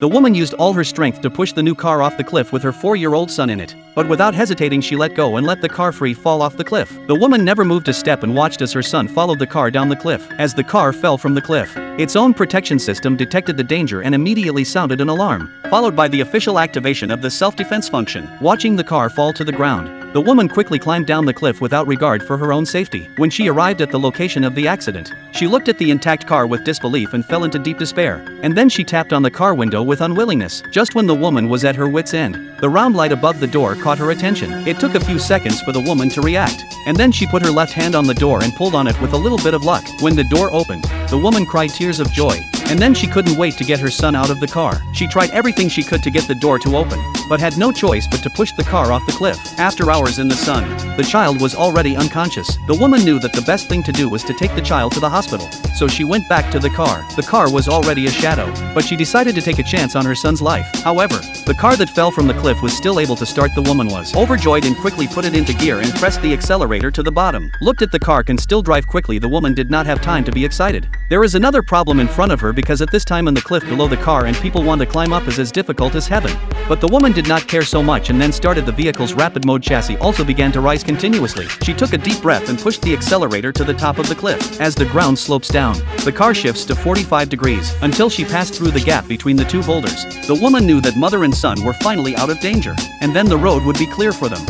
The woman used all her strength to push the new car off the cliff with her 4-year-old son in it. But without hesitating, she let go and let the car free fall off the cliff. The woman never moved a step and watched as her son followed the car down the cliff. As the car fell from the cliff, its own protection system detected the danger and immediately sounded an alarm, followed by the official activation of the self-defense function. Watching the car fall to the ground, the woman quickly climbed down the cliff without regard for her own safety. When she arrived at the location of the accident, she looked at the intact car with disbelief and fell into deep despair. And then she tapped on the car window with unwillingness. Just when the woman was at her wit's end, the round light above the door caught her attention. It took a few seconds for the woman to react, and then she put her left hand on the door and pulled on it with a little bit of luck. When the door opened, the woman cried tears of joy, and then she couldn't wait to get her son out of the car. She tried everything she could to get the door to open, but had no choice but to push the car off the cliff. After hours in the sun, the child was already unconscious. The woman knew that the best thing to do was to take the child to the hospital, so she went back to the car. The car was already a shadow, but she decided to take a chance on her son's life. However, the car that fell from the cliff was still able to start. The woman was overjoyed and quickly put it into gear and pressed the accelerator to the bottom. Looked at the car can still drive quickly. The woman did not have time to be excited. There is another problem in front of her, because at this time in the cliff below the car and people want to climb up is as difficult as heaven. But the woman did not care so much and then started the vehicle's rapid mode. Chassis also began to rise continuously. She took a deep breath and pushed the accelerator to the top of the cliff. As the ground slopes down, the car shifts to 45 degrees until she passed through the gap between the two boulders. The woman knew that mother and son were finally out of danger, and then the road would be clear for them.